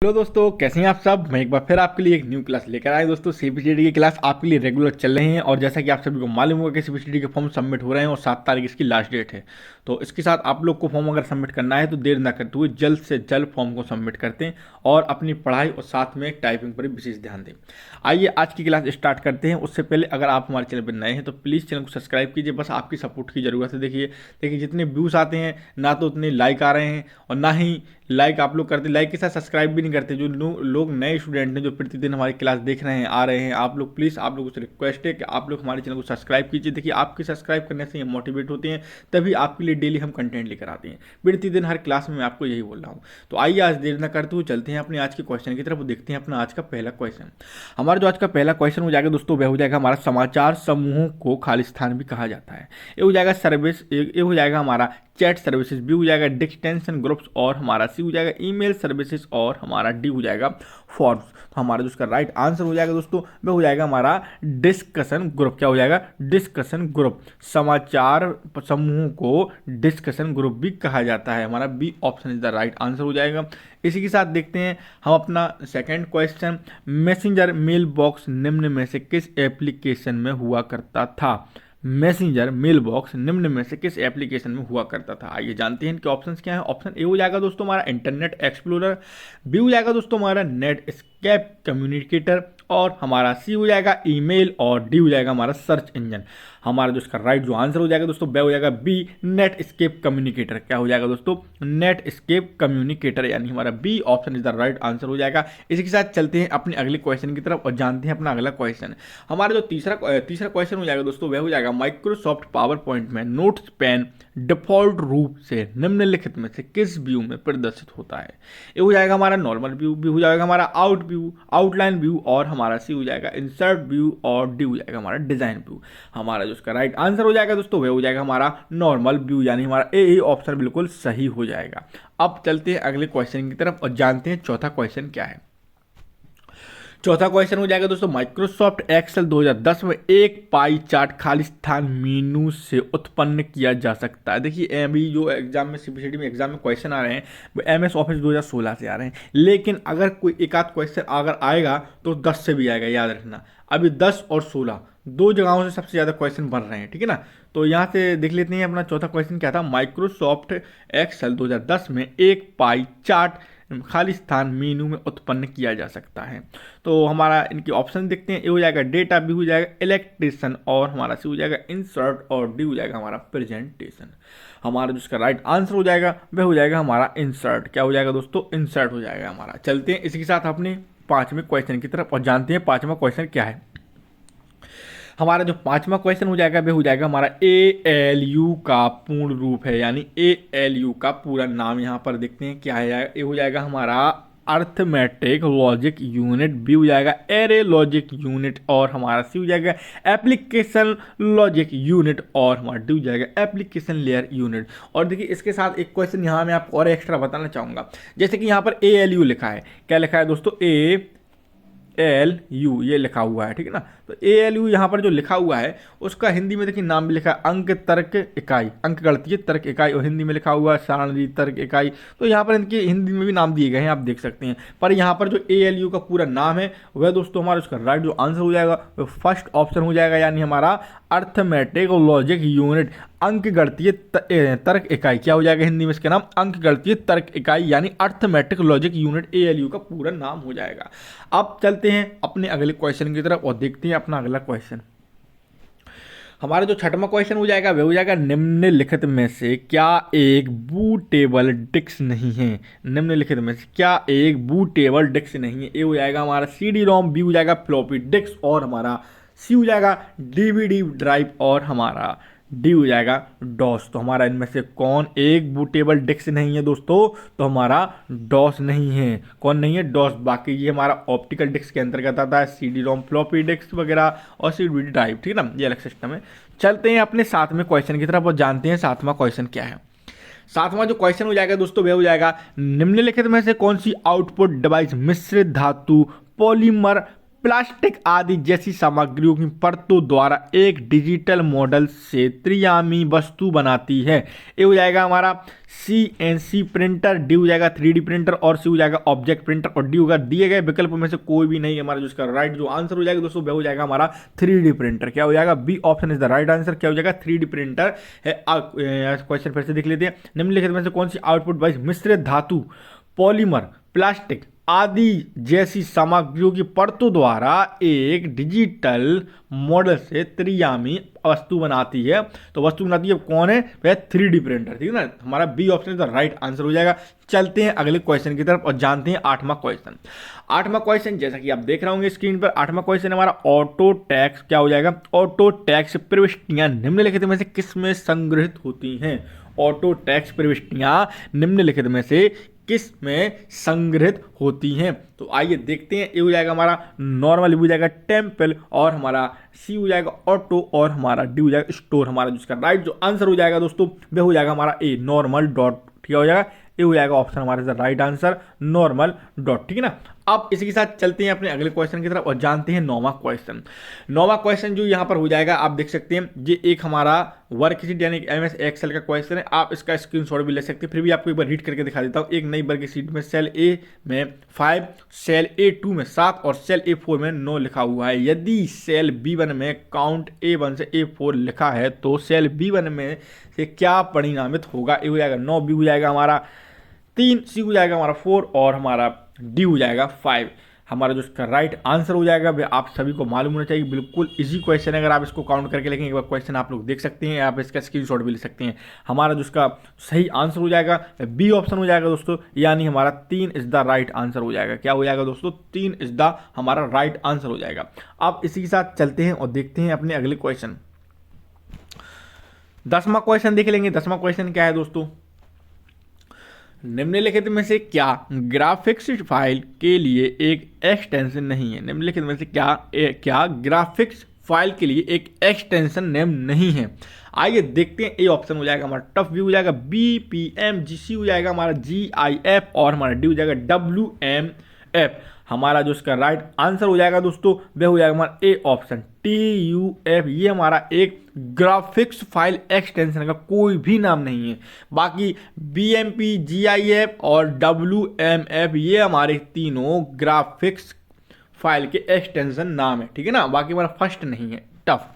Hello दोस्तों, कैसे हैं आप सब। मैं एक बार फिर आपके लिए एक न्यू क्लास लेकर आए दोस्तों। सीबीसीडी की क्लास आपके लिए रेगुलर चल रहे हैं और जैसा कि आप सभी को मालूम होगा कि सीबीसीडी के फॉर्म सबमिट हो रहे हैं और 7 तारीख इसकी लास्ट डेट है। तो इसके साथ आप लोग को फॉर्म अगर सबमिट करना है तो देर ना करते हुए जल्द से जल्द फॉर्म को सबमिट करते हैं और अपनी पढ़ाई और साथ में टाइपिंग पर भी विशेष ध्यान दें। आइए आज की क्लास स्टार्ट करते हैं। उससे पहले अगर आप हमारे चैनल पर नए हैं तो प्लीज़ चैनल को सब्सक्राइब कीजिए। बस आपकी सपोर्ट की ज़रूरत है। देखिए जितने व्यूज़ आते हैं ना तो उतने लाइक आ रहे हैं और ना ही लाइक आप लोग करते, लाइक के साथ सब्सक्राइब भी नहीं करते। जो लोग नए स्टूडेंट हैं जो प्रतिदिन हमारी क्लास देख रहे हैं, आ रहे हैं, आप लोग प्लीज़, आप लोगों से रिक्वेस्ट है कि आप लोग हमारे चैनल को सब्सक्राइब कीजिए। देखिए आपके सब्सक्राइब करने से ये मोटिवेट होते हैं, तभी आपके लिए डेली हम कंटेंट लेकर आते हैं। प्रतिदिन हर क्लास में मैं आपको यही बोल रहा हूँ। तो आइए आज देर न करते हुए चलते हैं अपने आज के क्वेश्चन की तरफ और देखते हैं अपना आज का पहला क्वेश्चन। हमारा जो आज का पहला क्वेश्चन हो जाएगा दोस्तों, वह हो जाएगा हमारा समाचार समूहों को खालिस्तान भी कहा जाता है। ये हो जाएगा सर्विस, ये हो जाएगा हमारा चैट सर्विसेज, बी हो जाएगा डिस्टेंशन ग्रुप्स और हमारा सी हो जाएगा ईमेल सर्विसेज और हमारा डी हो जाएगा फॉर्म्स। तो हमारा जो इसका राइट आंसर हो जाएगा दोस्तों वह हो जाएगा हमारा डिस्कशन ग्रुप। क्या हो जाएगा? Discussion group. समाचार समूह को डिस्कशन ग्रुप भी कहा जाता है। हमारा B option is the right answer हो जाएगा। इसी के साथ देखते हैं हम अपना second question. Messenger mail box निम्न में से किस एप्लीकेशन में हुआ करता था? मैसेंजर मेल बॉक्स निम्न में से किस एप्लीकेशन में हुआ करता था? आइए जानते हैं इनके ऑप्शंस क्या हैं। ऑप्शन ए हो जाएगा दोस्तों हमारा इंटरनेट एक्सप्लोरर, बी हो जाएगा दोस्तों हमारा नेट स्केप कम्युनिकेटर और हमारा सी हो जाएगा ईमेल और डी हो जाएगा हमारा सर्च इंजन। हमारा जो इसका राइट जो आंसर हो जाएगा दोस्तों वह हो जाएगा बी नेट स्केप कम्युनिकेटर। क्या हो जाएगा दोस्तों? नेट स्केप कम्युनिकेटर, यानी हमारा B option is the right answer हो जाएगा। इसी के साथ चलते हैं अपने अगले क्वेश्चन की तरफ और जानते हैं अपना अगला क्वेश्चन। हमारा जो तीसरा क्वेश्चन हो जाएगा दोस्तों वह हो जाएगा माइक्रोसॉफ्ट पावर पॉइंट में नोट्स पेन डिफॉल्ट रूप से निम्नलिखित में से किस व्यू में प्रदर्शित होता है? ये हो जाएगा हमारा नॉर्मल व्यू, भी हो जाएगा हमारा आउट व्यू, आउटलाइन व्यू और हमारा सी हो जाएगा इंसर्ट व्यू और डी हो जाएगा हमारा डिजाइन व्यू। हमारा जो इसका राइट आंसर हो जाएगा दोस्तों वह हो जाएगा हमारा नॉर्मल व्यू, यानी हमारा ए ऑप्शन बिल्कुल सही हो जाएगा। अब चलते हैं अगले क्वेश्चन की तरफ और जानते हैं चौथा क्वेश्चन क्या है। चौथा क्वेश्चन हो जाएगा दोस्तों माइक्रोसॉफ्ट एक्सेल 2010 में एक पाई चार्ट खालिस्तान मीनू से उत्पन्न किया जा सकता है। देखिए अभी जो एग्जाम में सीबीसीडी में एग्जाम में क्वेश्चन आ रहे हैं वो एमएस ऑफिस 2016 से आ रहे हैं, लेकिन अगर कोई एक आध क्वेश्चन अगर आएगा तो 10 से भी आएगा, याद रखना। अभी 10 और 16 दो जगहों से सबसे ज़्यादा क्वेश्चन बन रहे हैं, ठीक है ना। तो यहाँ से देख लेते हैं अपना चौथा क्वेश्चन क्या था। माइक्रोसॉफ्ट एक्सेल 2010 में एक पाई चार्ट खालिस्तान मीनू में उत्पन्न किया जा सकता है। तो हमारा इनके ऑप्शन देखते हैं। ए हो जाएगा डेटा, बी हो जाएगा इलेक्ट्रिशियन और हमारा सी हो जाएगा इंसर्ट और डी हो जाएगा हमारा प्रेजेंटेशन। हमारा जो इसका राइट आंसर हो जाएगा वह हो जाएगा हमारा इंसर्ट। क्या हो जाएगा दोस्तों? इंसर्ट हो जाएगा हमारा। चलते हैं इसी के साथ अपने पांचवें क्वेश्चन की तरफ और जानते हैं पांचवा क्वेश्चन क्या है। हमारा जो पांचवा क्वेश्चन हो जाएगा वह हो जाएगा हमारा ALU का पूर्ण रूप है, यानी ALU का पूरा नाम यहाँ पर देखते हैं क्या है। ये हो जाएगा हमारा अर्थमेटिक लॉजिक यूनिट, बी हो जाएगा एरे लॉजिक यूनिट और हमारा सी हो जाएगा एप्लीकेशन लॉजिक यूनिट और हमारा डी हो जाएगा एप्लीकेशन लेयर यूनिट। और देखिए इसके साथ एक क्वेश्चन यहाँ मैं आपको और एक्स्ट्रा बताना चाहूँगा। जैसे कि यहाँ पर ALU लिखा है, क्या लिखा है दोस्तों? ALU ये लिखा हुआ है, ठीक है ना। तो ALU यहाँ पर जो लिखा हुआ है उसका हिंदी में देखिए नाम भी लिखा है अंक तर्क इकाई, अंक गणितीय तर्क इकाई, और हिंदी में लिखा हुआ है सारणी तर्क इकाई। तो यहाँ पर इनके हिंदी में भी नाम दिए गए हैं, आप देख सकते हैं। पर यहाँ पर जो ALU का पूरा नाम है वह दोस्तों हमारा उसका राइट जो आंसर हो जाएगा वह फर्स्ट ऑप्शन हो जाएगा, यानी हमारा अर्थमेटिक लॉजिक यूनिट अंक गणितीय तर्क इकाई। क्या हो जाएगा हिंदी में इसका नाम? अंक गणितीय तर्क इकाई, यानी अर्थमेटिक लॉजिक यूनिट ALU का पूरा नाम हो जाएगा। अब चलते हैं अपने अगले क्वेश्चन की तरफ और देखते हैं अपना अगला क्वेश्चन। हमारा जो छठवां क्वेश्चन हो जाएगा वह हो जाएगा निम्नलिखित में से क्या एक बूटेबल डिस्क नहीं है? निम्नलिखित में से क्या एक बूटेबल डिस्क नहीं है? ए हो जाएगा हमारा CD-ROM, बी हो जाएगा फ्लॉपी डिस्क और हमारा सी हो जाएगा DVD ड्राइव और हमारा डी हो जाएगा डॉस। तो हमारा इनमें से कौन एक बूटेबल डिस्क नहीं है दोस्तों? तो हमारा डॉस नहीं है। कौन नहीं है? डॉस। बाकी ये हमारा ऑप्टिकल डिस्क के अंतर्गत आता है, CD-ROM फ्लॉपी डिस्क वगैरह और CD ड्राइव, ठीक है ना, ये अलग सिस्टम है। चलते हैं अपने सातवें क्वेश्चन की तरफ और जानते हैं सातवां क्वेश्चन क्या है। सातवां जो क्वेश्चन हो जाएगा दोस्तों वह हो जाएगा निम्नलिखित में से कौन सी आउटपुट डिवाइस मिश्रित धातु पॉलीमर प्लास्टिक आदि जैसी सामग्रियों की परतों द्वारा एक डिजिटल मॉडल से त्रिआयामी वस्तु बनाती है। ए हो जाएगा हमारा CNC प्रिंटर, डी हो जाएगा 3D प्रिंटर और सी हो जाएगा ऑब्जेक्ट प्रिंटर और डी होगा दिए गए विकल्प में से कोई भी नहीं हमारा जो इसका राइट जो आंसर हो जाएगा दोस्तों वह हो जाएगा हमारा 3D प्रिंटर। क्या हो जाएगा? B option is the right answer. क्या हो जाएगा? 3D प्रिंटर है। क्वेश्चन फिर से देख लेते हैं। निम्नलिखित में से कौन सी आउटपुट वाइज मिश्रित धातु, पॉलीमर, प्लास्टिक आदि जैसी सामग्रियों की परतों द्वारा एक डिजिटल मॉडल से त्रिआयामी वस्तु बनाती है? तो वस्तु बनाती है कौन है? वह 3D प्रिंटर। ठीक है ना, हमारा B option the right answer हो जाएगा। चलते हैं अगले क्वेश्चन की तरफ और जानते हैं 8वां क्वेश्चन। 8वां क्वेश्चन जैसा कि आप देख रहे होंगे स्क्रीन पर, 8वां क्वेश्चन हमारा ऑटो टैक्स। क्या हो जाएगा? ऑटो टैक्स प्रविष्टियां निम्नलिखित में से किसमें संग्रहित होती हैं? ऑटो टैक्स प्रविष्टियां निम्नलिखित में से किस में संग्रहित होती हैं? तो आइए देखते हैं। ए हो जाएगा हमारा नॉर्मल, हो जाएगा टेम्पल और हमारा सी हो जाएगा ऑटो और हमारा डी हो जाएगा स्टोर। हमारा जिसका राइट जो आंसर हो जाएगा दोस्तों वह हो जाएगा हमारा ए नॉर्मल डॉट। ठीक हो जाएगा? ये हो जाएगा ऑप्शन हमारा राइट आंसर नॉर्मल डॉट। ठीक है ना, अब इसी के साथ चलते हैं अपने अगले क्वेश्चन की तरफ और जानते हैं 9वां क्वेश्चन। 9वां क्वेश्चन जो यहाँ पर हो जाएगा आप देख सकते हैं, ये एक हमारा वर्कशीट यानी MS एक्सेल का क्वेश्चन है। आप इसका स्क्रीनशॉट भी ले सकते हैं, फिर भी आपको एक बार रीड करके दिखा देता हूँ। एक नई वर्कशीट में सेल A में 5, सेल A2 में 7 और सेल A4 में 9 लिखा हुआ है। यदि सेल B1 में काउंट A1 से A4 लिखा है तो सेल B1 में से क्या परिणामित होगा? ए हो जाएगा 9, बी हो जाएगा हमारा 3, सी हो जाएगा हमारा 4 और हमारा डी हो जाएगा 5। हमारा जो इसका राइट आंसर हो जाएगा वह आप सभी को मालूम होना चाहिए। बिल्कुल इजी क्वेश्चन है, अगर आप इसको काउंट करके लिखेंगे एक बार क्वेश्चन आप लोग देख सकते हैं, आप इसका स्क्रीनशॉट भी ले सकते हैं। हमारा जो इसका सही आंसर हो जाएगा बी ऑप्शन हो जाएगा दोस्तों, यानी हमारा 3 इज द राइट आंसर हो जाएगा। क्या हो जाएगा दोस्तों? 3 इज द हमारा राइट आंसर हो जाएगा। अब इसी के साथ चलते हैं और देखते हैं अपने अगले क्वेश्चन। 10वां क्वेश्चन देख लेंगे। 10वां क्वेश्चन क्या है दोस्तों? निम्नलिखित में से क्या ग्राफिक्स फाइल के लिए एक एक्सटेंशन नहीं है? निम्नलिखित में से क्या ग्राफिक्स फाइल के लिए एक एक्सटेंशन नेम नहीं है? आइए देखते हैं। ए ऑप्शन हो जाएगा हमारा टफ, बी हो जाएगा BPM, सी हो जाएगा हमारा GIF और हमारा डी हो जाएगा WMF। हमारा जो इसका राइट आंसर हो जाएगा दोस्तों वह हो जाएगा हमारा ए ऑप्शन TUF। ये हमारा एक ग्राफिक्स फाइल एक्सटेंशन का कोई भी नाम नहीं है। बाकी BMP, GIF और WMF ये हमारे तीनों ग्राफिक्स फाइल के एक्सटेंशन नाम है। ठीक है ना, बाकी हमारा फर्स्ट नहीं है टफ।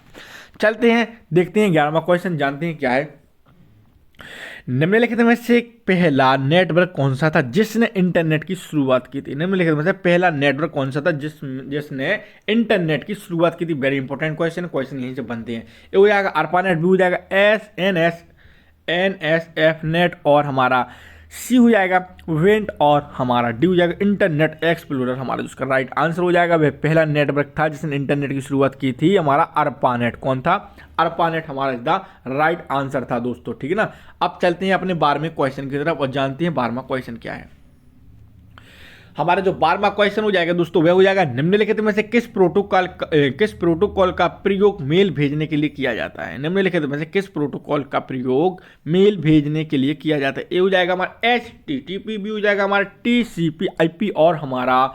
चलते हैं देखते हैं 11वां क्वेश्चन, जानते हैं क्या है। निम्नलिखित में से पहला नेटवर्क कौन सा था जिसने इंटरनेट की शुरुआत की थी? निम्नलिखित में से पहला नेटवर्क कौन सा था जिसने इंटरनेट की शुरुआत की थी? वेरी इंपॉर्टेंट क्वेश्चन यहीं से बनते हैं। ए हो जाएगा ARPANET, बी हो जाएगा NSF नेट और हमारा सी हो जाएगा वेंट और हमारा डी हो जाएगा इंटरनेट एक्सप्लोरर। हमारा जिसका राइट आंसर हो जाएगा वह पहला नेटवर्क था जिसने इंटरनेट की शुरुआत की थी, हमारा ARPANET। कौन था? ARPANET हमारा द राइट आंसर था दोस्तों। ठीक है ना, अब चलते हैं अपने 12वें क्वेश्चन की तरफ और जानते हैं 12वां क्वेश्चन क्या है। हमारा जो 12वां क्वेश्चन हो जाएगा दोस्तों वह हो जाएगा निम्नलिखित में से किस प्रोटोकॉल का प्रयोग मेल भेजने के लिए किया जाता है? निम्नलिखित में से किस प्रोटोकॉल का प्रयोग मेल भेजने के लिए किया जाता है? ए हो जाएगा हमारा HTTP, बी हो जाएगा हमारा TCP/IP और हमारा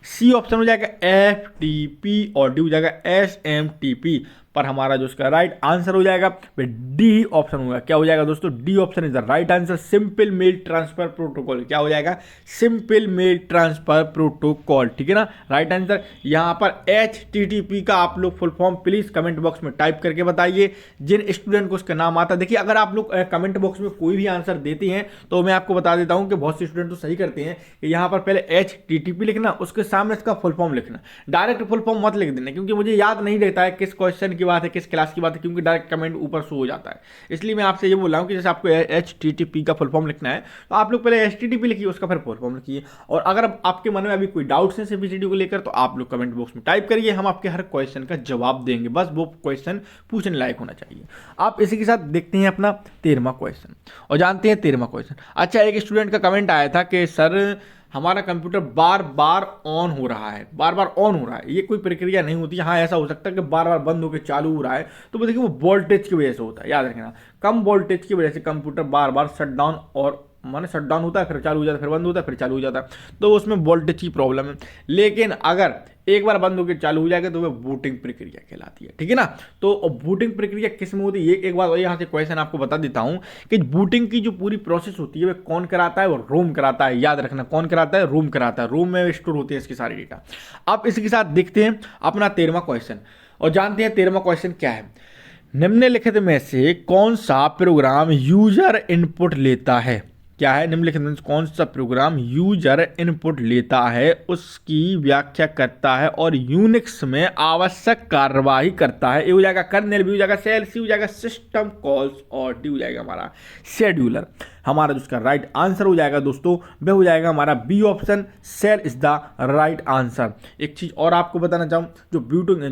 सी ऑप्शन हो जाएगा FTP और डी हो जाएगा SMTP। पर हमारा जो इसका राइट आंसर हो जाएगा वह डी ऑप्शन होगा। क्या हो जाएगा दोस्तों? D option is the right answer, simple mail transfer protocol. क्या हो जाएगा? Simple mail transfer protocol. ठीक है ना, राइट आंसर। यहाँ पर HTTP का आप लोग full form please comment box में टाइप करके बताइए, जिन स्टूडेंट को उसका नाम आता है। देखिए अगर आप लोग कमेंट बॉक्स में कोई भी आंसर देते हैं तो मैं आपको बता देता हूँ कि बहुत से स्टूडेंट तो सही करते हैं कि यहाँ पर पहले HTTP लिखना, उसके सामने इसका फुल फॉर्म लिखना। डायरेक्ट फुल फॉर्म मत लिख देना, क्योंकि मुझे याद नहीं रहता है किस क्वेश्चन की बात है, किस क्लास की बात है, क्योंकि डायरेक्ट कमेंट ऊपर शो हो जाता है। इसलिए मैं आपसे ये बोल रहा हूँ कि जैसे आपको HTTP का फुल फॉर्म लिखना है तो आप लोग पहले HTTP लिखिए, उसका फिर फुल फॉर्म लिखिए। और अगर आपके मन में अभी कोई डाउट्स हैं CPCD को लेकर तो आप लोग कमेंट बॉक्स में टाइप करिए, हम आपके हर क्वेश्चन का जवाब देंगे। बस वो क्वेश्चन पूछने लायक होना चाहिए। आप इसी के साथ देखते हैं अपना 13वां क्वेश्चन और जानते हैं 13वां क्वेश्चन। अच्छा, एक स्टूडेंट का कमेंट आया था कि सर हमारा कंप्यूटर बार बार ऑन हो रहा है, बार बार ऑन हो रहा है, ये कोई प्रक्रिया नहीं होती। हाँ, ऐसा हो सकता है कि बार बार बंद होकर चालू हो रहा है, तो देखिए वो वोल्टेज की वजह से होता है। याद रखना, कम वोल्टेज की वजह से कंप्यूटर बार बार शट डाउन और माने शट डाउन होता है, फिर चालू हो जाता है, फिर बंद होता है, फिर चालू हो जाता है, तो उसमें वोल्टेज की प्रॉब्लम है। लेकिन अगर एक बार बंद होकर चालू हो जाएगा तो वह बूटिंग प्रक्रिया कहलाती है, ठीक है ना। तो बूटिंग प्रक्रिया किस में होती है, ये एक बार और यहाँ से क्वेश्चन आपको बता देता हूँ कि बूटिंग की जो पूरी प्रोसेस होती है वह कौन कराता है, वो रोम कराता है। याद रखना, कौन कराता है, रोम कराता है। रोम में स्टोर होते हैं इसके सारे डेटा। अब इसके साथ देखते हैं अपना 13वां क्वेश्चन और जानते हैं 13वां क्वेश्चन क्या है। निम्नलिखित में से कौन सा प्रोग्राम यूजर इनपुट लेता है। क्या है, निम्नलिखित में से कौन सा प्रोग्राम यूजर इनपुट लेता है, उसकी व्याख्या करता है और यूनिक्स में आवश्यक कार्यवाही करता है। ए हो जाएगा कर्नेल, बी हो जाएगा शेल, सी हो जाएगा सिस्टम कॉल्स और डी हो जाएगा हमारा शेड्यूलर। हमारा जो उसका राइट आंसर हो जाएगा दोस्तों वह हो जाएगा हमारा B option, shell is the right answer. एक चीज और आपको बताना चाहूँ, जो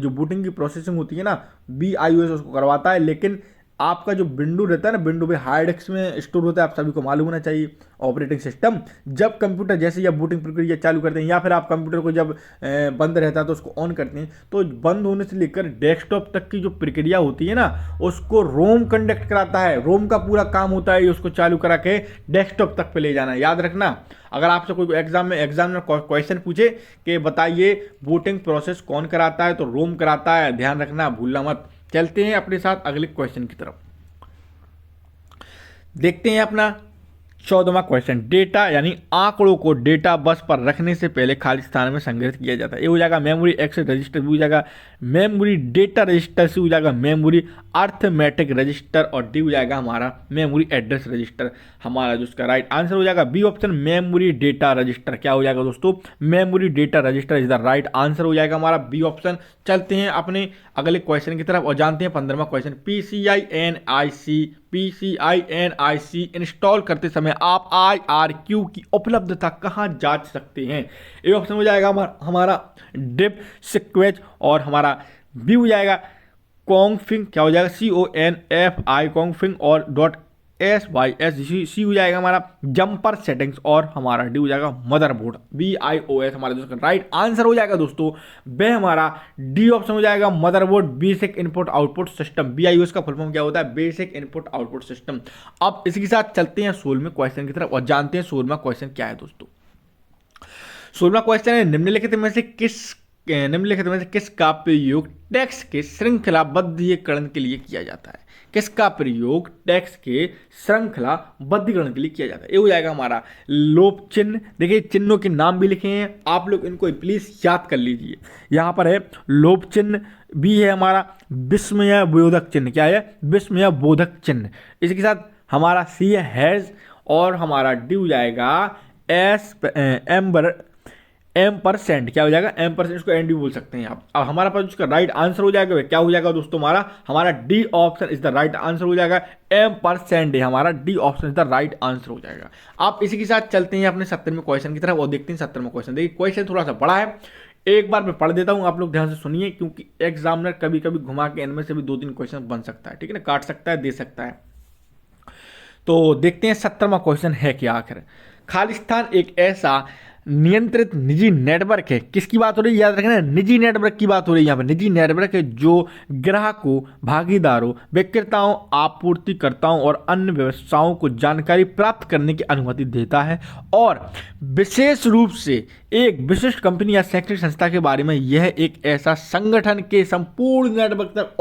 बूटिंग की प्रोसेसिंग होती है ना, BIOS उसको करवाता है, लेकिन आपका जो विंडो रहता है ना, विंडो पे हार्ड डिस्क में स्टोर होता है, आप सभी को मालूम होना चाहिए। ऑपरेटिंग सिस्टम जब कंप्यूटर जैसे या बूटिंग प्रक्रिया चालू करते हैं या फिर आप कंप्यूटर को जब बंद रहता है तो उसको ऑन करते हैं, तो बंद होने से लेकर डेस्कटॉप तक की जो प्रक्रिया होती है ना, उसको रोम कंडक्ट कराता है। रोम का पूरा काम होता है उसको चालू करा के डेस्कटॉप तक पे ले जाना। याद रखना, अगर आपसे कोई एग्जाम में क्वेश्चन पूछे कि बताइए बूटिंग प्रोसेस कौन कराता है, तो रोम कराता है। ध्यान रखना, भूलना मत। चलते हैं अपने साथ अगले क्वेश्चन की तरफ। देखते हैं अपना 14वां क्वेश्चन। डेटा यानी आंकड़ों को डेटा बस पर रखने से पहले खाली स्थान में संग्रहित किया जाता है। ये हो जाएगा मेमोरी एक्सेस रजिस्टर, भी हो जाएगा मेमोरी डेटा रजिस्टर, सी हो जाएगा मेमोरी अर्थमेटिक रजिस्टर और डी हो जाएगा हमारा मेमोरी एड्रेस रजिस्टर। हमारा जो उसका राइट आंसर हो जाएगा B option, memory data register. क्या हो जाएगा दोस्तों, memory data register is the right answer हो जाएगा हमारा बी ऑप्शन। चलते हैं अपने अगले क्वेश्चन की तरफ और जानते हैं 15वां क्वेश्चन। PCI NIC इंस्टॉल करते समय आप IRQ की उपलब्धता कहां जांच सकते हैं। ए ऑप्शन हो जाएगा हमारा डिप सिक्वेज और हमारा बी हो जाएगा कॉन्फिग, क्या हो जाएगा CONFI कॉन्फिग और .SYS, सी हो जाएगा हमारा जंपर सेटिंग्स और हमारा डी हो जाएगा मदरबोर्ड BIOS। हमारा दोस्तों राइट आंसर हो जाएगा दोस्तों वह हमारा डी ऑप्शन हो जाएगा motherboard basic input output system. BIOS का फुल फॉर्म क्या होता है, बेसिक इनपुट आउटपुट सिस्टम। अब इसी के साथ चलते हैं 16वें क्वेश्चन की तरफ और जानते हैं 16वां क्वेश्चन क्या है दोस्तों। 16वां क्वेश्चन है निम्नलिखित में से किसका प्रयोग टेक्स्ट के श्रृंखलाबद्धीकरण के लिए किया जाता है। किसका प्रयोग टेक्स्ट के श्रृंखलाबद्धीकरण के लिए किया जाता है। ये हो जाएगा हमारा लोप चिन्ह। देखिए चिन्हों के नाम भी लिखे हैं, आप लोग इनको प्लीज याद कर लीजिए। यहाँ पर है लोप चिन्ह, बी है हमारा विस्मय बोधक चिन्ह। क्या है, विस्मय बोधक चिन्ह। इसके साथ हमारा सी है हैज और हमारा डी हो जाएगा M%। क्या हो जाएगा, M%, इसको एंड भी बोल सकते हैं आप। अब हमारा पास उसका राइट आंसर हो जाएगा क्या हो जाएगा दोस्तों, हमारा D option is the right answer हो जाएगा। M% है हमारा D option is the right answer हो जाएगा। आप इसी के साथ चलते हैं अपने 17वें क्वेश्चन की तरफ और देखते हैं 17वां क्वेश्चन। देखिए क्वेश्चन थोड़ा सा बड़ा है, एक बार मैं पढ़ देता हूं, आप लोग ध्यान से सुनिए, क्योंकि एग्जामिनर कभी कभी घुमा के इनमें से भी 2-3 क्वेश्चन बन सकता है, ठीक है ना, काट सकता है, दे सकता है। तो देखते हैं 17वां क्वेश्चन है क्या आखिर। खालिस्तान एक ऐसा नियंत्रित निजी नेटवर्क है, किसकी बात हो रही है, याद रखना, निजी नेटवर्क की बात हो रही है यहाँ पर। निजी नेटवर्क है जो ग्राहकों, भागीदारों, विक्रेताओं, आपूर्तिकर्ताओं और अन्य व्यवसायों को जानकारी प्राप्त करने की अनुमति देता है और विशेष रूप से एक विशिष्ट कंपनी या शैक्षणिक संस्था के बारे में यह एक ऐसा संगठन के संपूर्ण नेटवर्क तक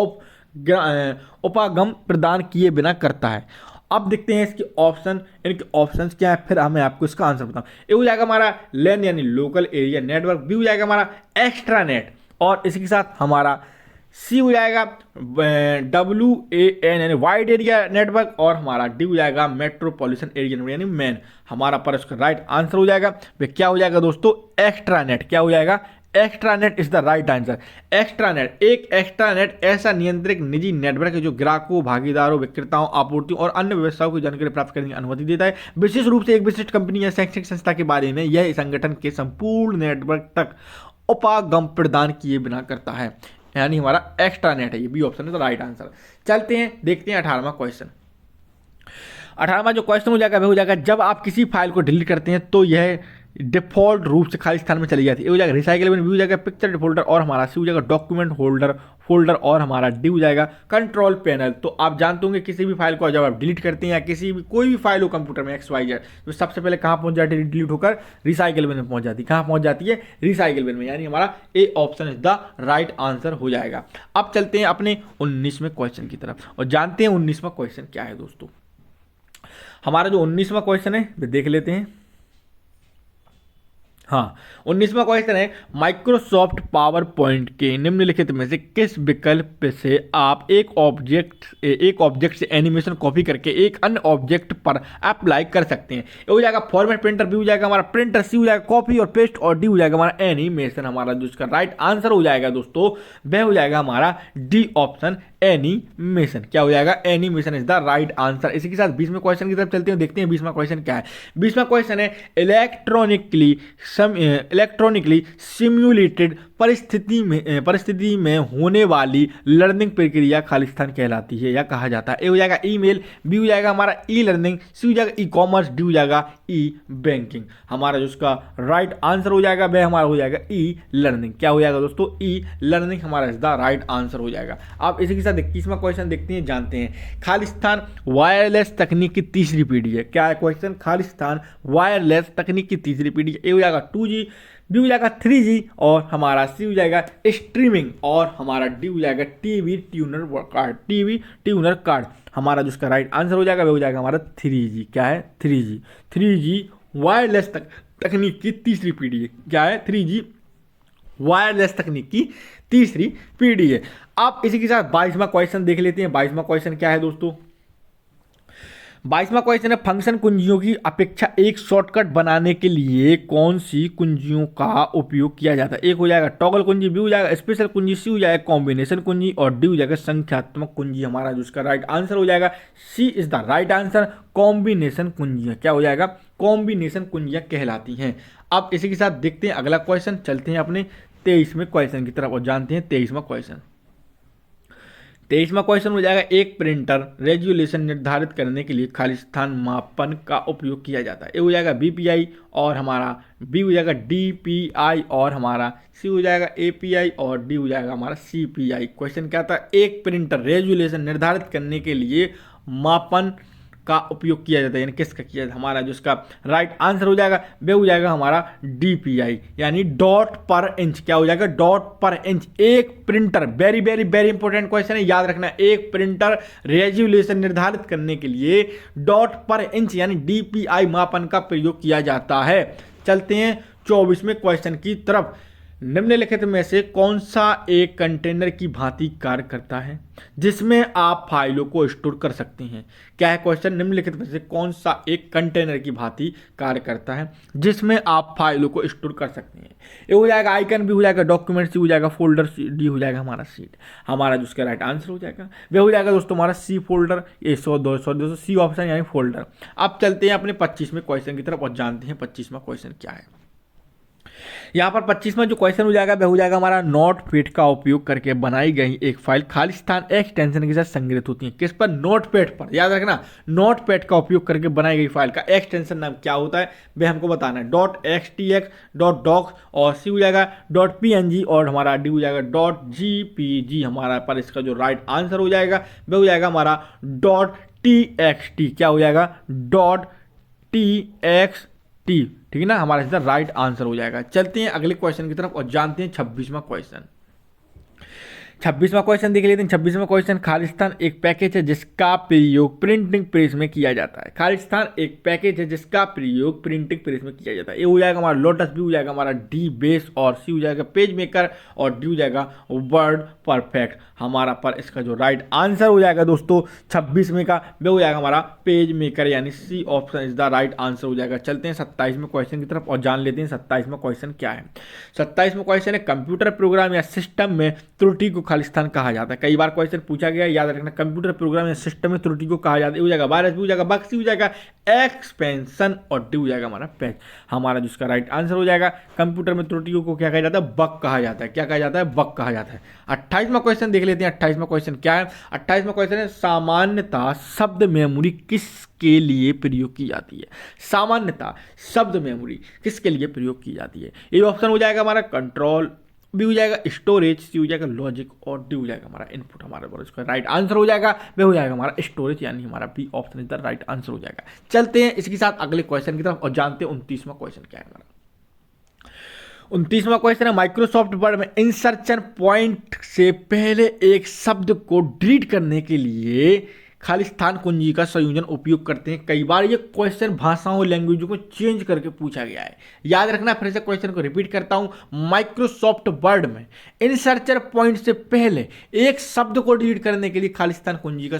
उपागम प्रदान किए बिना करता है। अब देखते हैं इसके ऑप्शन, इनके ऑप्शंस क्या है, फिर हमें आपको इसका आंसर बताऊं। ए हो जाएगा हमारा लैन यानी लोकल एरिया नेटवर्क, बी हो जाएगा हमारा एक्स्ट्रा नेट और इसी के साथ हमारा सी हो जाएगा WAN यानी वाइड एरिया नेटवर्क और हमारा डी हो जाएगा मेट्रोपॉलिटन एरिया नेटवर्क यानी मैन। हमारा पर इसका राइट आंसर हो जाएगा वे क्या हो जाएगा दोस्तों, एक्स्ट्रा नेट। क्या हो जाएगा, extra net is the right answer. Extra net, एक एक्स्ट्रा नेट ऐसा नियंत्रित निजी नेटवर्क है जो ग्राहकों, भागीदारों, विक्रेताओं, आपूर्तियों और अन्य व्यवसायों को जानकारी प्राप्त करने की अनुमति देता है। विशेष रूप से एक विशिष्ट कंपनी या शैक्षणिक संस्था के बारे में यह संगठन के संपूर्ण नेटवर्क तक उपागम प्रदान किए बिना करता है, यानी हमारा एक्स्ट्रा नेट है। ये B option is the right answer. चलते हैं देखते हैं 18वां क्वेश्चन। 18वां जो क्वेश्चन हो जाएगा वह हो जाएगा जब आप किसी फाइल को डिलीट करते हैं तो यह डिफॉल्ट रूप से खाली स्थान में चली जाती है। ए हो जाएगा रिसाइकल बिन, बी हो जाएगा पिक्चर फोल्डर और हमारा सी हो जाएगा डॉक्यूमेंट फोल्डर और हमारा डी हो जाएगा कंट्रोल पैनल। तो आप जानते होंगे किसी भी फाइल को जब आप डिलीट करते हैं या किसी भी कोई भी फाइल हो कंप्यूटर में XYZ, तो सबसे पहले कहाँ पहुंच जाती है, डिलीट होकर रिसाइकल बिन में पहुंच जाती है। कहाँ पहुंच जाती है, रिसाइकल बिन में, यानी हमारा A option is the right answer हो जाएगा। अब चलते हैं अपने 19वें क्वेश्चन की तरफ और जानते हैं 19वां क्वेश्चन क्या है दोस्तों। हमारा जो 19वां क्वेश्चन है वे देख लेते हैं। हाँ, 19वां क्वेश्चन है माइक्रोसॉफ्ट पावर पॉइंट के निम्नलिखित में से किस विकल्प से आप एक ऑब्जेक्ट से एनिमेशन कॉपी करके एक अन्य ऑब्जेक्ट पर अप्लाई कर सकते हैं। ए हो जाएगा फॉर्मेट प्रिंटर, बी हो जाएगा हमारा प्रिंटर, सी हो जाएगा कॉपी और पेस्ट और डी हो जाएगा हमारा एनिमेशन। हमारा जो इसका राइट आंसर हो जाएगा दोस्तों वह हो जाएगा हमारा डी ऑप्शन एनिमेशन। क्या हो जाएगा, animation is the right answer. इसी के साथ 20वें क्वेश्चन की तरफ चलते हैं, देखते हैं 20वां क्वेश्चन क्या है। 20वां क्वेश्चन है इलेक्ट्रॉनिकली सिम्युलेटेड परिस्थिति में होने वाली लर्निंग प्रक्रिया खालिस्तान कहलाती है या कहा जाता है। ए हो जाएगा ईमेल, बी हो जाएगा हमारा ई लर्निंग, सी हो जाएगा ई कॉमर्स, डी हो जाएगा ई बैंकिंग। हमारा जो इसका राइट आंसर हो जाएगा वह हमारा हो जाएगा ई लर्निंग। क्या हो जाएगा दोस्तों, ई लर्निंग हमारा इज द राइट आंसर हो जाएगा। आप इसी के साथ 21वां क्वेश्चन देखते हैं, जानते हैं खालिस्तान वायरलेस तकनीक की तीसरी पीढ़ी है। क्या है क्वेश्चन, खालिस्तान वायरलेस तकनीक की तीसरी पीढ़ी है। ए हो जाएगा 2G, बी हो जाएगा 3G और हमारा सी हो जाएगा स्ट्रीमिंग और हमारा डी हो जाएगा टीवी ट्यूनर कार्ड। हमारा जो इसका राइट आंसर हो जाएगा वह हो जाएगा हमारा 3G। क्या है, 3G वायरलेस तकनीक की तीसरी पीढ़ी है। क्या है, 3G वायरलेस तकनीक की तीसरी पीढ़ी है। आप इसी के साथ 22वां क्वेश्चन देख लेते हैं। 22वां क्वेश्चन क्या है दोस्तों, 22वां क्वेश्चन है फंक्शन कुंजियों की अपेक्षा एक शॉर्टकट बनाने के लिए कौन सी कुंजियों का उपयोग किया जाता है। एक हो जाएगा टॉगल कुंजी, बी हो जाएगा स्पेशल कुंजी, सी हो जाएगा कॉम्बिनेशन कुंजी और डी हो जाएगा संख्यात्मक कुंजी। हमारा जो इसका राइट आंसर हो जाएगा C is the right answer, combination कुंजियां। क्या हो जाएगा, कॉम्बिनेशन कुंजियां कहलाती हैं। अब इसी के साथ देखते हैं अगला क्वेश्चन, चलते हैं अपने 23वें क्वेश्चन की तरफ और जानते हैं 23वां क्वेश्चन। 23वां क्वेश्चन हो जाएगा एक प्रिंटर रेजोल्यूशन निर्धारित करने के लिए खालिस्तान मापन का उपयोग किया जाता है। ए हो जाएगा BPI और हमारा बी हो जाएगा DPI और हमारा सी हो जाएगा API और डी हो जाएगा हमारा CPI। क्वेश्चन क्या था, एक प्रिंटर रेजोल्यूशन निर्धारित करने के लिए मापन का उपयोग किया जाता है, यानी किसका किया जाता है। हमारा जो इसका राइट आंसर हो जाएगा वह हो जाएगा हमारा DPI यानी डॉट पर इंच। क्या हो जाएगा, डॉट पर इंच। एक printer, very very very important question है, याद रखना। एक प्रिंटर रेजोल्यूशन निर्धारित करने के लिए डॉट पर इंच यानी DPI मापन का प्रयोग किया जाता है। चलते हैं 24वें क्वेश्चन की तरफ। निम्नलिखित में से कौन सा एक कंटेनर की भांति कार्य करता है जिसमें आप फाइलों को स्टोर कर सकते हैं। क्या है क्वेश्चन, निम्नलिखित में से कौन सा एक कंटेनर की भांति कार्य करता है जिसमें आप फाइलों को स्टोर कर सकते हैं। ए हो जाएगा आइकन, बी हो जाएगा डॉक्यूमेंट, सी हो जाएगा फोल्डर, डी हो जाएगा हमारा सीट। हमारा जो उसका राइट आंसर हो जाएगा वह हो जाएगा दोस्तों हमारा सी फोल्डर, ये 100 सी ऑप्शन यानी फोल्डर। अब चलते हैं अपने 25वें क्वेश्चन की तरफ और जानते हैं 25वां क्वेश्चन क्या है। यहाँ पर 25वां जो क्वेश्चन हो जाएगा वह हो जाएगा हमारा नोटपैड का उपयोग करके बनाई गई एक फाइल खालिस्तान एक्सटेंशन के साथ संग्रहित होती है। किस पर, नोटपैड पर। याद रखना, नोटपैड का उपयोग करके बनाई गई फाइल का एक्सटेंशन नाम क्या होता है वह हमको बताना है। .xtx, .docs और सी हो जाएगा .png और हमारा डी हो जाएगा .gpg। हमारा पर इसका जो राइट आंसर हो जाएगा वह हो जाएगा हमारा .txt। क्या हो जाएगा, .txt। ठीक है ना, हमारा इसका राइट आंसर हो जाएगा। चलते हैं अगले क्वेश्चन की तरफ और जानते हैं 26वां क्वेश्चन। 26वां क्वेश्चन देख लेते हैं। 26वां क्वेश्चन, खालिस्तान एक पैकेज है जिसका प्रयोग प्रिंटिंग प्रेस में किया जाता है। खालिस्तान एक पैकेज है जिसका प्रयोग प्रिंटिंग प्रेस में किया जाता है। ये हो जाएगा हमारा लोटस, बी हो जाएगा हमारा डी बेस और सी हो जाएगा पेज मेकर और डी हो जाएगा वर्ड परफेक्ट। हमारा पर इसका जो राइट आंसर हो जाएगा दोस्तों 26वें का वह हो जाएगा हमारा पेज मेकर यानी C option is the right answer हो जाएगा। चलते हैं 27वें क्वेश्चन की तरफ और जान लेते हैं 27वां क्वेश्चन क्या है। 27वां क्वेश्चन है कंप्यूटर प्रोग्राम या सिस्टम में त्रुटि को खालिस्तान कहा जाता है? कई बार क्वेश्चन पूछा गया, याद रखना। कंप्यूटर प्रोग्राम या सिस्टम में त्रुटि को कहा जाता है? हो जाएगा वायरस, भी हो जाएगा बग, सी हो जाएगा एक्सपेंशन, और डी हो जाएगा हमारा पैच। हमारा जिसका राइट आंसर हो जाएगा, कंप्यूटर में त्रुटियों को क्या कहा जाता है? बग कहा जाता है। क्या कहा जाता है? बग कहा जाता है। 28वां क्वेश्चन देख लेते हैं। 28वां क्वेश्चन क्या है? 28वां क्वेश्चन है, सामान्यतः शब्द मेमोरी किसके लिए प्रयोग की जाती है? सामान्यतः शब्द मेमोरी किसके लिए प्रयोग की जाती है? ये ऑप्शन हो जाएगा हमारा कंट्रोल, बी हो जाएगा स्टोरेज, सी हो जाएगा लॉजिक, और डी हो जाएगा हमारा इनपुट। हमारे पास इसका राइट आंसर हो जाएगा, वे हो जाएगा हमारा स्टोरेज, यानी हमारा B option is the right answer हो जाएगा। चलते हैं इसके साथ अगले क्वेश्चन की तरफ और जानते हैं 29वां क्वेश्चन क्या है हमारा। 29वां क्वेश्चन है, माइक्रोसॉफ्ट वर्ड में इंसर्शन पॉइंट से पहले एक शब्द को डिलीट करने के लिए खालिस्तान कुंजी का संयोजन उपयोग करते हैं। कई बार ये क्वेश्चन भाषाओं, लैंग्वेजों को चेंज करके पूछा गया है। याद रखना, फिर से क्वेश्चन को रिपीट करता हूं। माइक्रोसॉफ्ट वर्ड में इंसर्चर पॉइंट से पहले एक शब्द को डिलीट करने के लिए खालिस्तान कुंजी का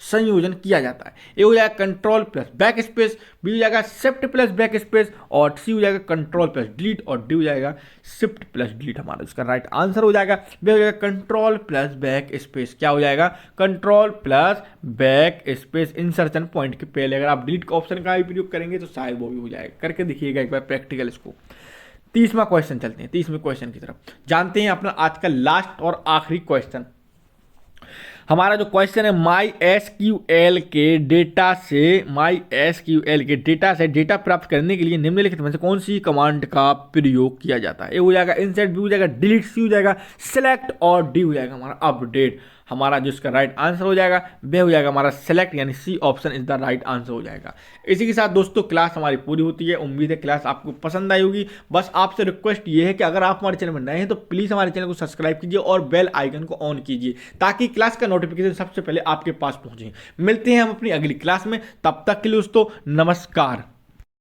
संयोजन किया जाता है। ए हो जाएगा control plus backspace, B हो जाएगा शिफ्ट प्लस बैक स्पेस, और सी हो जाएगा कंट्रोल प्लस डिलीट, और डी हो जाएगा शिफ्ट प्लस डिलीट। हमारा इसका राइट आंसर हो जाएगा, बी हो जाएगा कंट्रोल प्लस बैक स्पेस। क्या हो जाएगा? Control plus back space insertion point के पहले। अगर आप डिलीट का ऑप्शन का भी प्रयोग करेंगे तो शायद वो भी हो जाएगा। करके देखिएगा एक बार प्रैक्टिकल इसको। 30वां क्वेश्चन चलते हैं। 30वें क्वेश्चन की तरफ जानते हैं अपना आज का लास्ट और आखिरी क्वेश्चन। हमारा जो क्वेश्चन है, माई एस क्यू एल के डेटा से डेटा प्राप्त करने के लिए निम्नलिखित में से कौन सी कमांड का प्रयोग किया जाता है? ए हो जाएगा इंसर्ट, बी हो जाएगा डिलीट, सी हो जाएगा सेलेक्ट, और डी हो जाएगा हमारा अपडेट। हमारा जो इसका राइट आंसर हो जाएगा, वह हो जाएगा हमारा सेलेक्ट, यानी C option is the right answer हो जाएगा। इसी के साथ दोस्तों क्लास हमारी पूरी होती है। उम्मीद है क्लास आपको पसंद आई होगी। बस आपसे रिक्वेस्ट ये है कि अगर आप हमारे चैनल में नए हैं तो प्लीज़ हमारे चैनल को सब्सक्राइब कीजिए और बेल आइकन को ऑन कीजिए, ताकि क्लास का नोटिफिकेशन सबसे पहले आपके पास पहुंचे। मिलते हैं हम अपनी अगली क्लास में, तब तक के लिए दोस्तों नमस्कार।